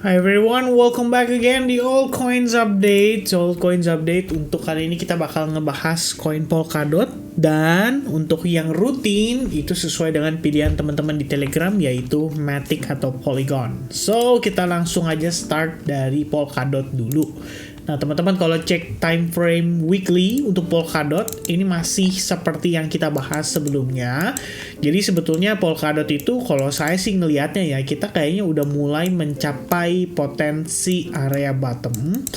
Hi everyone, welcome back again di All Coins Update. Untuk kali ini kita bakal ngebahas koin Polkadot. Dan untuk yang rutin itu sesuai dengan pilihan teman-teman di Telegram, yaitu Matic atau Polygon. So kita langsung aja start dari Polkadot dulu. Nah teman-teman, kalau cek time frame weekly untuk Polkadot, ini masih seperti yang kita bahas sebelumnya. Jadi sebetulnya Polkadot itu kalau saya sih ngelihatnya ya, kita kayaknya udah mulai mencapai potensi area bottom,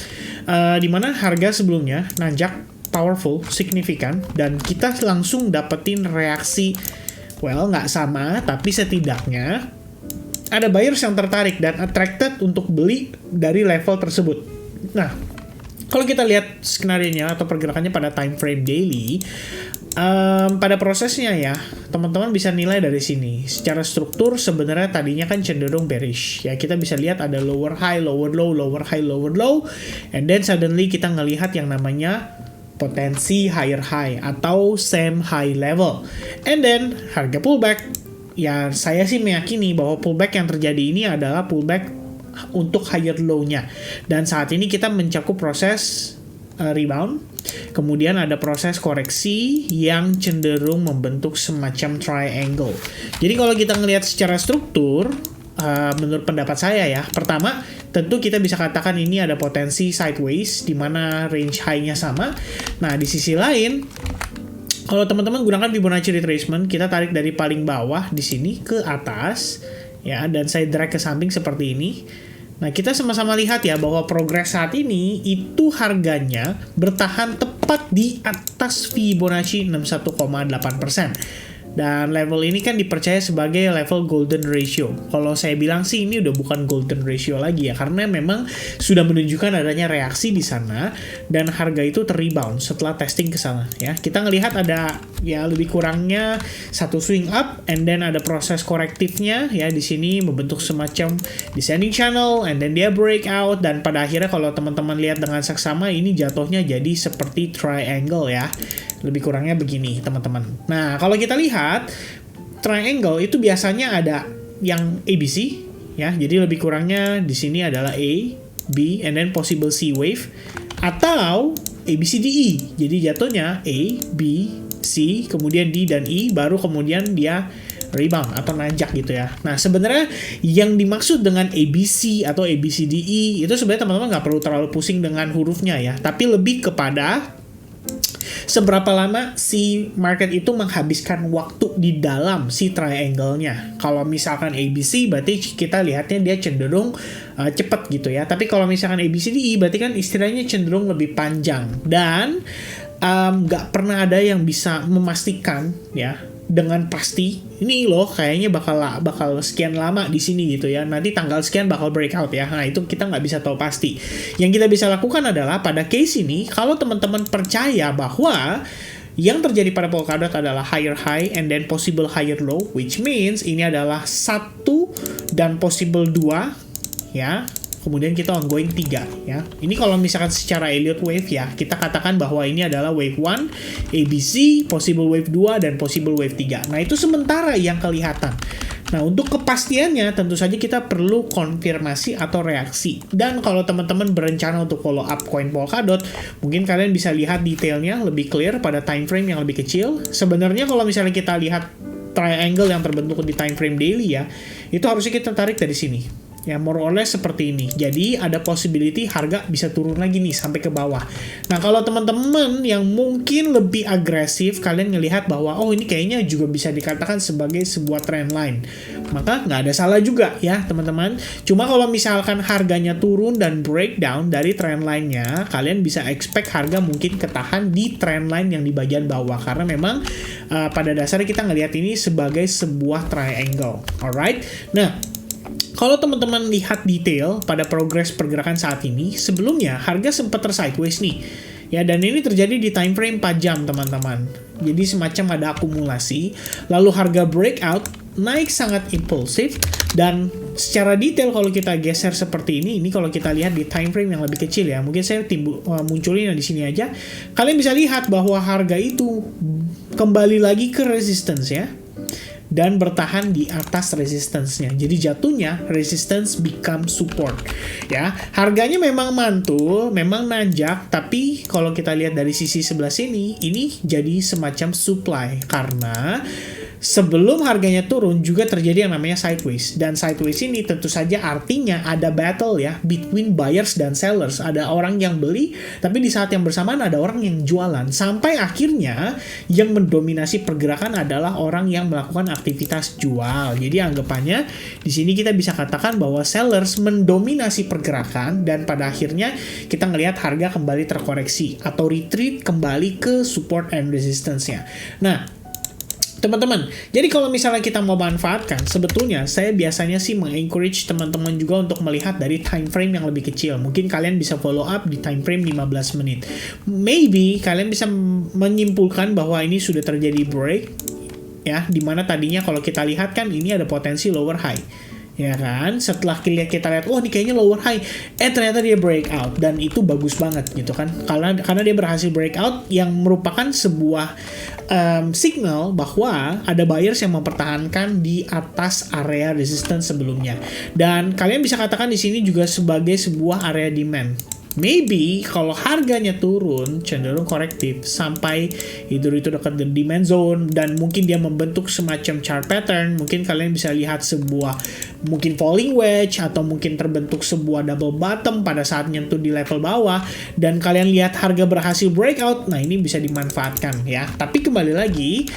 dimana harga sebelumnya nanjak powerful, signifikan, dan kita langsung dapetin reaksi, nggak sama, tapi setidaknya ada buyers yang tertarik dan attracted untuk beli dari level tersebut. Nah, kalau kita lihat skenario-nya atau pergerakannya pada time frame daily, pada prosesnya ya, teman-teman bisa nilai dari sini. Secara struktur sebenarnya tadinya kan cenderung bearish. Ya, kita bisa lihat ada lower high, lower low, lower high, lower low, and then suddenly kita ngelihat yang namanya potensi higher high atau same high level. And then harga pullback. Ya, saya sih meyakini bahwa pullback yang terjadi ini adalah pullback untuk higher low-nya. Dan saat ini kita mencakup proses rebound. Kemudian ada proses koreksi yang cenderung membentuk semacam triangle. Jadi kalau kita ngelihat secara struktur, menurut pendapat saya ya, pertama tentu kita bisa katakan ini ada potensi sideways di mana range high-nya sama. Nah, di sisi lain, kalau teman-teman gunakan Fibonacci retracement, kita tarik dari paling bawah di sini ke atas ya, dan saya drag ke samping seperti ini. Nah, kita sama-sama lihat ya bahwa progres saat ini itu harganya bertahan tepat di atas Fibonacci 61,8%. Dan level ini kan dipercaya sebagai level golden ratio. Kalau saya bilang sih ini udah bukan golden ratio lagi ya, karena memang sudah menunjukkan adanya reaksi di sana dan harga itu terrebound setelah testing ke sana ya. Kita ngelihat ada ya lebih kurangnya satu swing up and then ada proses korektifnya ya di sini membentuk semacam descending channel and then dia breakout, dan pada akhirnya kalau teman-teman lihat dengan saksama ini jatuhnya jadi seperti triangle ya. Lebih kurangnya begini teman-teman. Nah, kalau kita lihat triangle itu biasanya ada yang ABC ya. Jadi lebih kurangnya di sini adalah A, B, and then possible C wave, atau ABCDE. Jadi jatuhnya A, B, C, kemudian D dan E, baru kemudian dia rebound atau nanjak gitu ya. Nah, sebenarnya yang dimaksud dengan ABC atau ABCDE itu sebenarnya teman-teman nggak perlu terlalu pusing dengan hurufnya ya, tapi lebih kepada seberapa lama si market itu menghabiskan waktu di dalam si triangle-nya. Kalau misalkan ABC berarti kita lihatnya dia cenderung cepat gitu ya. Tapi kalau misalkan ABCDE berarti kan istilahnya cenderung lebih panjang. Dan nggak pernah ada yang bisa memastikan ya dengan pasti ini loh kayaknya bakal sekian lama di sini gitu ya, nanti tanggal sekian bakal breakout ya. Nah, itu kita nggak bisa tahu pasti. Yang kita bisa lakukan adalah pada case ini, kalau teman-teman percaya bahwa yang terjadi pada Polkadot adalah higher high and then possible higher low, which means ini adalah 1 dan possible 2 ya. Kemudian kita ongoing 3 ya. Ini kalau misalkan secara Elliott wave ya, kita katakan bahwa ini adalah wave 1, ABC, possible wave 2, dan possible wave 3. Nah, itu sementara yang kelihatan. Nah, untuk kepastiannya tentu saja kita perlu konfirmasi atau reaksi. Dan kalau teman-teman berencana untuk follow up koin Polkadot, mungkin kalian bisa lihat detailnya lebih clear pada time frame yang lebih kecil. Sebenarnya kalau misalnya kita lihat triangle yang terbentuk di time frame daily ya, itu harusnya kita tarik dari sini. Ya, more or less seperti ini. Jadi ada possibility harga bisa turun lagi nih sampai ke bawah. Nah, kalau teman-teman yang mungkin lebih agresif, kalian ngelihat bahwa oh ini kayaknya juga bisa dikatakan sebagai sebuah trend line, maka nggak ada salah juga ya teman-teman. Cuma kalau misalkan harganya turun dan breakdown dari trend line-nya, kalian bisa expect harga mungkin ketahan di trend line yang di bagian bawah, karena memang pada dasarnya kita ngelihat ini sebagai sebuah triangle. Alright. Nah, kalau teman-teman lihat detail pada progres pergerakan saat ini, sebelumnya harga sempat tersideways nih. Ya, dan ini terjadi di time frame 4 jam, teman-teman. Jadi semacam ada akumulasi, lalu harga breakout, naik sangat impulsif, dan secara detail kalau kita geser seperti ini kalau kita lihat di time frame yang lebih kecil ya, mungkin saya munculin di sini aja. Kalian bisa lihat bahwa harga itu kembali lagi ke resistance ya. dan bertahan di atas resistance-nya. Jadi jatuhnya resistance become support. Ya, harganya memang mantul, memang nanjak, tapi kalau kita lihat dari sisi sebelah sini, ini jadi semacam supply karena sebelum harganya turun juga terjadi yang namanya sideways. Dan sideways ini tentu saja artinya ada battle ya between buyers dan sellers. Ada orang yang beli, tapi di saat yang bersamaan ada orang yang jualan. Sampai akhirnya yang mendominasi pergerakan adalah orang yang melakukan aktivitas jual. Jadi anggapannya di sini kita bisa katakan bahwa sellers mendominasi pergerakan dan pada akhirnya kita ngelihat harga kembali terkoreksi atau retreat kembali ke support and resistance-nya. Nah, teman-teman, jadi kalau misalnya kita mau manfaatkan, sebetulnya saya biasanya sih mengencourage teman-teman juga untuk melihat dari time frame yang lebih kecil. Mungkin kalian bisa follow up di time frame 15 menit. Maybe kalian bisa menyimpulkan bahwa ini sudah terjadi break, ya, dimana tadinya kalau kita lihat kan ini ada potensi lower high. Ya kan, setelah kita lihat, oh ini kayaknya lower high, ternyata dia breakout dan itu bagus banget gitu kan, karena dia berhasil breakout yang merupakan sebuah signal bahwa ada buyers yang mempertahankan di atas area resistance sebelumnya, dan kalian bisa katakan di sini juga sebagai sebuah area demand. Maybe kalau harganya turun cenderung korektif sampai itu dekat the demand zone dan mungkin dia membentuk semacam chart pattern. Mungkin kalian bisa lihat sebuah mungkin falling wedge atau mungkin terbentuk sebuah double bottom pada saat nyentuh di level bawah dan kalian lihat harga berhasil breakout. Nah, ini bisa dimanfaatkan ya. Tapi kembali lagi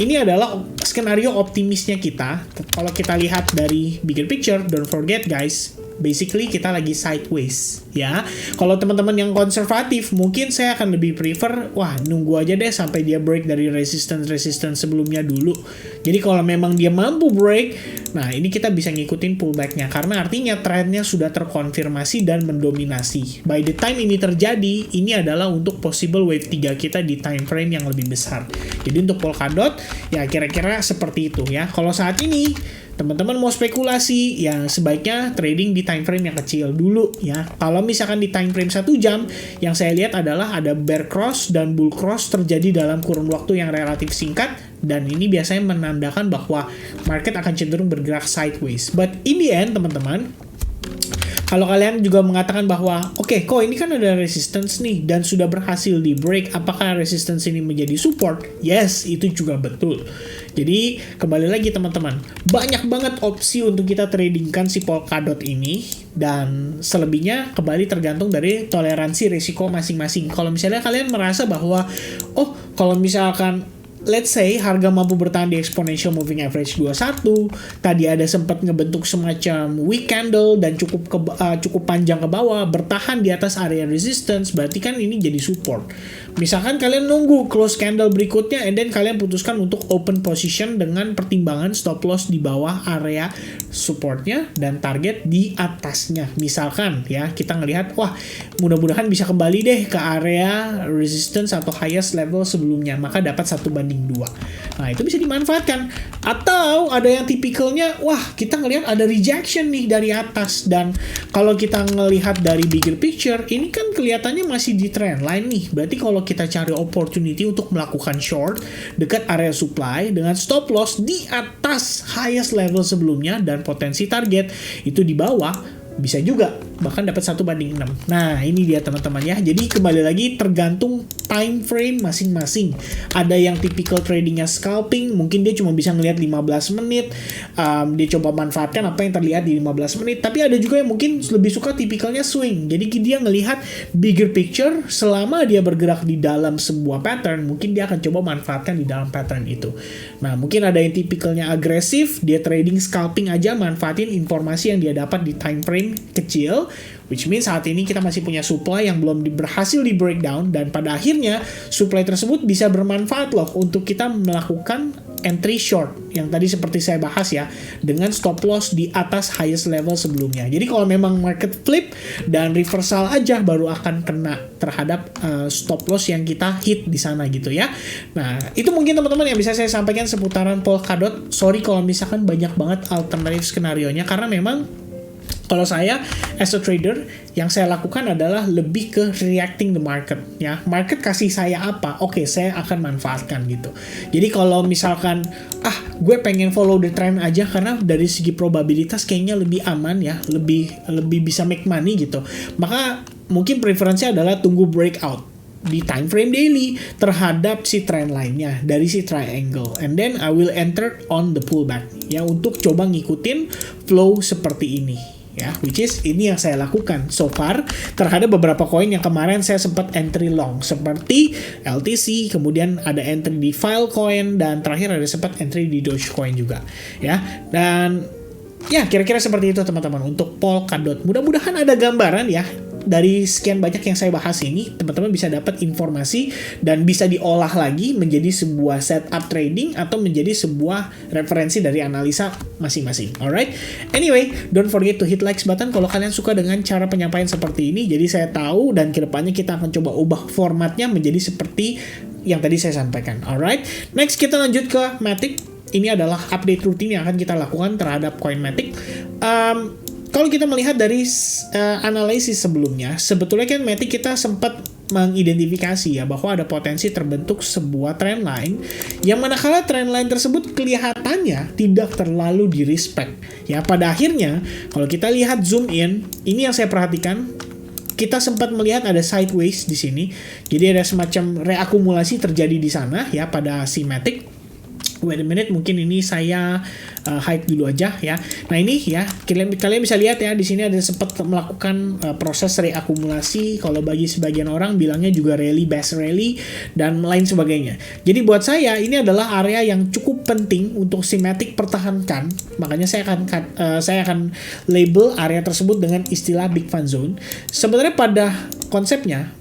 ini adalah skenario optimisnya kita. Kalau kita lihat dari bigger picture, don't forget guys, basically kita lagi sideways ya. Kalau teman-teman yang konservatif mungkin saya akan lebih prefer nunggu aja deh sampai dia break dari resistance sebelumnya dulu. Jadi kalau memang dia mampu break, nah ini kita bisa ngikutin pullback-nya karena artinya trendnya sudah terkonfirmasi dan mendominasi. By the time ini terjadi, ini adalah untuk possible wave 3 kita di time frame yang lebih besar. Jadi untuk Polkadot ya kira-kira seperti itu ya. Kalau saat ini teman-teman mau spekulasi, ya sebaiknya trading di time frame yang kecil dulu ya. Kalau misalkan di time frame 1 jam, yang saya lihat adalah ada bear cross dan bull cross terjadi dalam kurun waktu yang relatif singkat, dan ini biasanya menandakan bahwa market akan cenderung bergerak sideways. But in the end, teman-teman, kalau kalian juga mengatakan bahwa oke, kok ini kan ada resistance nih dan sudah berhasil di break, apakah resistance ini menjadi support? Yes, itu juga betul. Jadi kembali lagi teman-teman, banyak banget opsi untuk kita tradingkan si Polkadot ini, dan selebihnya kembali tergantung dari toleransi risiko masing-masing. Kalau misalnya kalian merasa bahwa kalau misalkan let's say harga mampu bertahan di exponential moving average 21, tadi ada sempat ngebentuk semacam wick candle dan cukup panjang ke bawah, bertahan di atas area resistance, berarti kan ini jadi support. Misalkan kalian nunggu close candle berikutnya and then kalian putuskan untuk open position dengan pertimbangan stop loss di bawah area supportnya dan target di atasnya. Misalkan ya, kita ngelihat mudah-mudahan bisa kembali deh ke area resistance atau highest level sebelumnya, maka dapat 1:2. Nah, itu bisa dimanfaatkan. Atau ada yang tipikalnya, kita ngelihat ada rejection nih dari atas, dan kalau kita ngelihat dari bigger picture, ini kan kelihatannya masih di trend line nih. Berarti kalau kita cari opportunity untuk melakukan short dekat area supply dengan stop loss di atas highest level sebelumnya dan potensi target itu di bawah, bisa juga bahkan dapat 1:6. Nah, ini dia teman-teman ya. Jadi kembali lagi tergantung time frame masing-masing. Ada yang typical tradingnya scalping, mungkin dia cuma bisa ngelihat 15 menit, dia coba manfaatkan apa yang terlihat di 15 menit. Tapi ada juga yang mungkin lebih suka tipikalnya swing. Jadi dia ngelihat bigger picture, selama dia bergerak di dalam sebuah pattern, mungkin dia akan coba manfaatkan di dalam pattern itu. Nah, mungkin ada yang tipikalnya agresif, dia trading scalping aja, manfaatin informasi yang dia dapat di time frame kecil, which means saat ini kita masih punya supply yang belum berhasil di breakdown, dan pada akhirnya supply tersebut bisa bermanfaat loh untuk kita melakukan entry short yang tadi seperti saya bahas ya, dengan stop loss di atas highest level sebelumnya. Jadi kalau memang market flip dan reversal aja baru akan kena terhadap stop loss yang kita hit di sana gitu ya. Nah, itu mungkin teman-teman yang bisa saya sampaikan seputaran Polkadot. Sorry kalau misalkan banyak banget alternatif skenario-nya, karena memang Kalau saya as a trader, yang saya lakukan adalah lebih ke reacting the market ya. Market kasih saya apa? Oke, saya akan manfaatkan gitu. Jadi kalau misalkan gue pengen follow the trend aja karena dari segi probabilitas kayaknya lebih aman ya, lebih bisa make money gitu. Maka mungkin preferensinya adalah tunggu breakout di time frame daily terhadap si trend lainnya dari si triangle, and then I will enter on the pullback ya untuk coba ngikutin flow seperti ini ya, which is ini yang saya lakukan so far terhadap beberapa koin yang kemarin saya sempat entry long seperti LTC, kemudian ada entry di Filecoin, dan terakhir ada sempat entry di Dogecoin juga ya. Dan ya kira-kira seperti itu teman-teman untuk Polkadot. Mudah-mudahan ada gambaran ya. Dari sekian banyak yang saya bahas ini, teman-teman bisa dapat informasi dan bisa diolah lagi menjadi sebuah setup trading atau menjadi sebuah referensi dari analisa masing-masing. Alright? Anyway, don't forget to hit likes button kalau kalian suka dengan cara penyampaian seperti ini. Jadi saya tahu, dan kedepannya kita akan coba ubah formatnya menjadi seperti yang tadi saya sampaikan. Alright? Next kita lanjut ke Matic. Ini adalah update rutin yang akan kita lakukan terhadap coin Matic. Kalau kita melihat dari analisis sebelumnya, sebetulnya kan Matic kita sempat mengidentifikasi ya bahwa ada potensi terbentuk sebuah trendline yang manakala trendline tersebut kelihatannya tidak terlalu di-respect. Ya, pada akhirnya kalau kita lihat zoom in, ini yang saya perhatikan, kita sempat melihat ada sideways di sini. Jadi ada semacam reakumulasi terjadi di sana ya pada si Matic. Wait a minute, mungkin ini saya hide dulu aja ya. Nah ini ya, kalian bisa lihat ya di sini ada sempat melakukan proses reakumulasi. Kalau bagi sebagian orang bilangnya juga rally, best rally, dan lain sebagainya. Jadi buat saya ini adalah area yang cukup penting untuk si Matic pertahankan. Makanya saya akan label area tersebut dengan istilah Big Fan Zone. Sebenarnya pada konsepnya,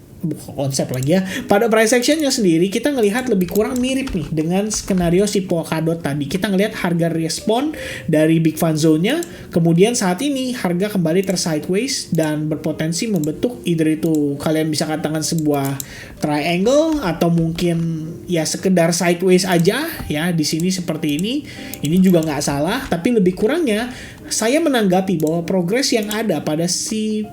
pada price actionnya sendiri kita ngelihat lebih kurang mirip nih dengan skenario si Polkadot tadi. Kita ngelihat harga respon dari Big Fan Zone-nya, kemudian saat ini harga kembali tersideways dan berpotensi membentuk either itu kalian bisa katakan sebuah triangle atau mungkin ya sekedar sideways aja ya di sini seperti ini. Ini juga nggak salah, tapi lebih kurangnya saya menanggapi bahwa progres yang ada pada si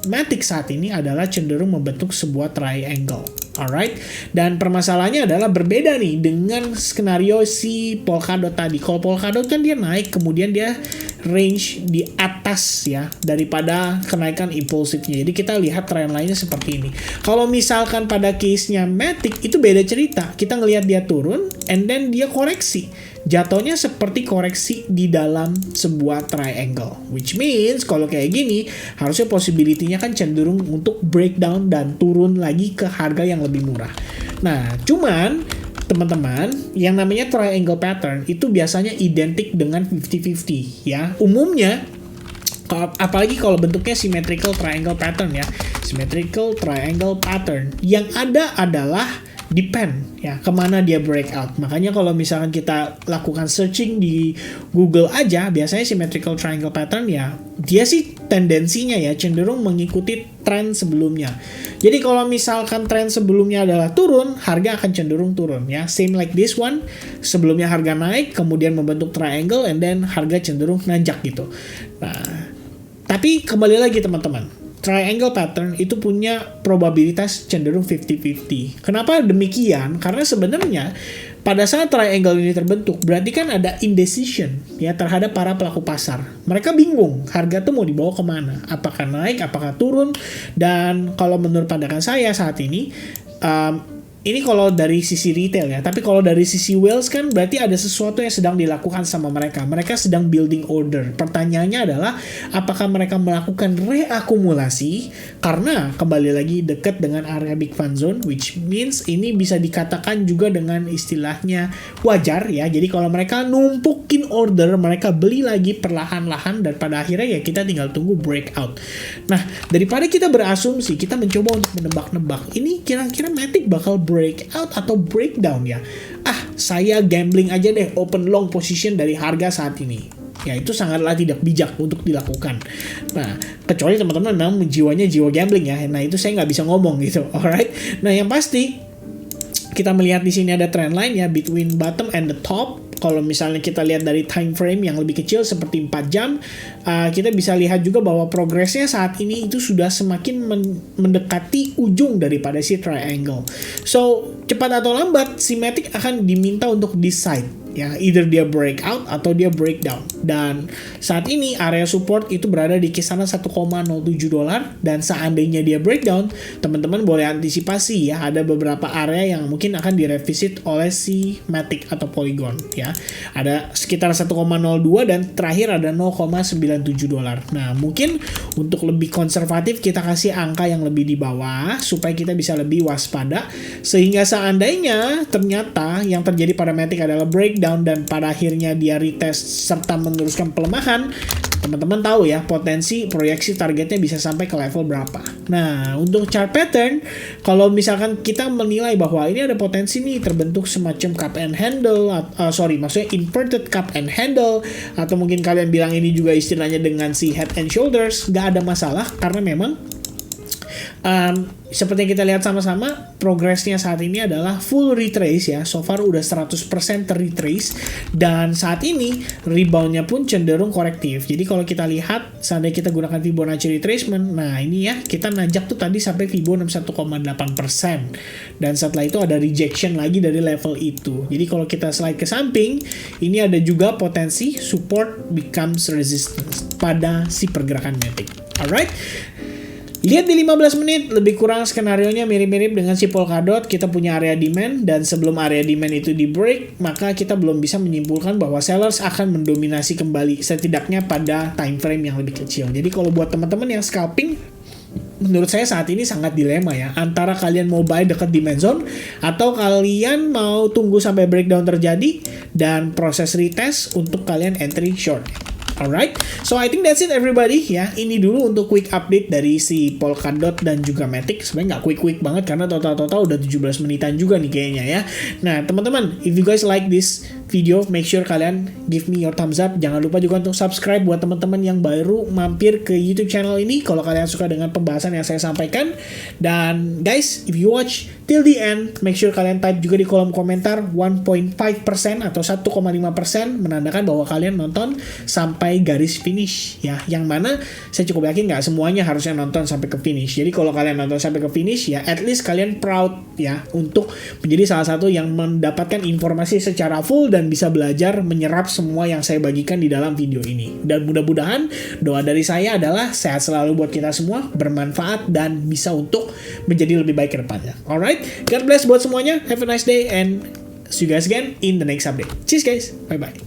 Matic saat ini adalah cenderung membentuk sebuah triangle. Alright, dan permasalahannya adalah berbeda nih dengan skenario si Polkadot tadi. Kalau Polkadot kan dia naik, kemudian dia range di atas ya daripada kenaikan impulsifnya. Jadi kita lihat tren lainnya seperti ini. Kalau misalkan pada case-nya Matic itu beda cerita. Kita ngelihat dia turun and then dia koreksi. Jatuhnya seperti koreksi di dalam sebuah triangle, which means kalau kayak gini harusnya possibility-nya kan cenderung untuk breakdown dan turun lagi ke harga yang lebih murah. Nah, cuman teman-teman, yang namanya triangle pattern itu biasanya identik dengan 50-50 ya. Umumnya apalagi kalau bentuknya symmetrical triangle pattern ya. Symmetrical triangle pattern yang ada adalah depend ya kemana dia breakout. Makanya kalau misalkan kita lakukan searching di Google aja, biasanya symmetrical triangle pattern ya dia sih tendensinya ya cenderung mengikuti tren sebelumnya. Jadi kalau misalkan tren sebelumnya adalah turun, harga akan cenderung turun ya. Same like this one, sebelumnya harga naik, kemudian membentuk triangle, and then harga cenderung nanjak gitu. Nah, tapi kembali lagi teman-teman, triangle pattern itu punya probabilitas cenderung 50-50. Kenapa demikian? Karena sebenarnya pada saat triangle ini terbentuk, berarti kan ada indecision ya terhadap para pelaku pasar. Mereka bingung harga tuh mau dibawa kemana? Apakah naik, apakah turun? Dan kalau menurut pandangan saya saat ini, ini kalau dari sisi retail ya, tapi kalau dari sisi whales kan berarti ada sesuatu yang sedang dilakukan sama mereka. Mereka sedang building order. Pertanyaannya adalah apakah mereka melakukan reakumulasi karena kembali lagi dekat dengan area Big Fan Zone, which means ini bisa dikatakan juga dengan istilahnya wajar ya. Jadi kalau mereka numpukin order, mereka beli lagi perlahan-lahan dan pada akhirnya ya kita tinggal tunggu breakout. Nah, daripada kita berasumsi, kita mencoba untuk menebak-nebak. Ini kira-kira Matic bakal breakout atau breakdown ya. Saya gambling aja deh open long position dari harga saat ini. Ya itu sangatlah tidak bijak untuk dilakukan. Nah, kecuali teman-teman memang jiwanya jiwa gambling ya. Nah, itu saya nggak bisa ngomong gitu. Alright. Nah, yang pasti kita melihat di sini ada trend line ya between bottom and the top. Kalau misalnya kita lihat dari time frame yang lebih kecil seperti 4 jam, kita bisa lihat juga bahwa progresnya saat ini itu sudah semakin mendekati ujung daripada si triangle. So, cepat atau lambat si Matic akan diminta untuk decide, ya, either dia breakout atau dia breakdown. Dan saat ini area support itu berada di kisaran 1,07 dolar, dan seandainya dia breakdown, teman-teman boleh antisipasi ya, ada beberapa area yang mungkin akan direvisit oleh si Matic atau Polygon ya. Ada sekitar 1,02 dan terakhir ada 0,97 dolar. Nah, mungkin untuk lebih konservatif kita kasih angka yang lebih di bawah supaya kita bisa lebih waspada, sehingga seandainya ternyata yang terjadi pada Matic adalah breakdown dan pada akhirnya dia retest serta meneruskan pelemahan, teman-teman tahu ya potensi proyeksi targetnya bisa sampai ke level berapa. Nah, untuk chart pattern, kalau misalkan kita menilai bahwa ini ada potensi nih terbentuk semacam cup and handle, maksudnya inverted cup and handle, atau mungkin kalian bilang ini juga istilahnya dengan si head and shoulders, nggak ada masalah karena memang seperti yang kita lihat sama-sama, progresnya saat ini adalah full retrace ya. So far udah 100% terretrace, dan saat ini reboundnya pun cenderung korektif. Jadi kalau kita lihat, seandainya kita gunakan Fibonacci retracement, nah ini ya, kita najak tuh tadi sampai Fibo 61,8%. Dan setelah itu ada rejection lagi dari level itu. Jadi kalau kita slide ke samping, ini ada juga potensi support becomes resistance pada si pergerakan Matic. Alright. Lihat di 15 menit, lebih kurang skenarionya mirip-mirip dengan si Polkadot. Kita punya area demand, dan sebelum area demand itu di break, maka kita belum bisa menyimpulkan bahwa sellers akan mendominasi kembali, setidaknya pada time frame yang lebih kecil. Jadi kalau buat teman-teman yang scalping, menurut saya saat ini sangat dilema ya, antara kalian mau buy dekat demand zone atau kalian mau tunggu sampai breakdown terjadi dan proses retest untuk kalian entry short. Alright, so I think that's it everybody ya. Ini dulu untuk quick update dari si Polkadot dan juga Matic. Sebenarnya nggak quick banget karena total udah 17 menitan juga nih kayaknya ya. Nah teman-teman, if you guys like this video, make sure kalian give me your thumbs up. Jangan lupa juga untuk subscribe buat teman-teman yang baru mampir ke YouTube channel ini kalau kalian suka dengan pembahasan yang saya sampaikan. Dan guys, if you watch till the end, make sure kalian type juga di kolom komentar 1.5% atau 1,5%, menandakan bahwa kalian nonton sampai garis finish ya, yang mana saya cukup yakin nggak semuanya harusnya nonton sampai ke finish. Jadi kalau kalian nonton sampai ke finish ya, at least kalian proud ya untuk menjadi salah satu yang mendapatkan informasi secara full dan bisa belajar menyerap semua yang saya bagikan di dalam video ini. Dan mudah-mudahan doa dari saya adalah sehat selalu buat kita semua, bermanfaat dan bisa untuk menjadi lebih baik ke depannya. Alright, God bless buat semuanya, have a nice day and see you guys again in the next update. Cheers guys, bye bye.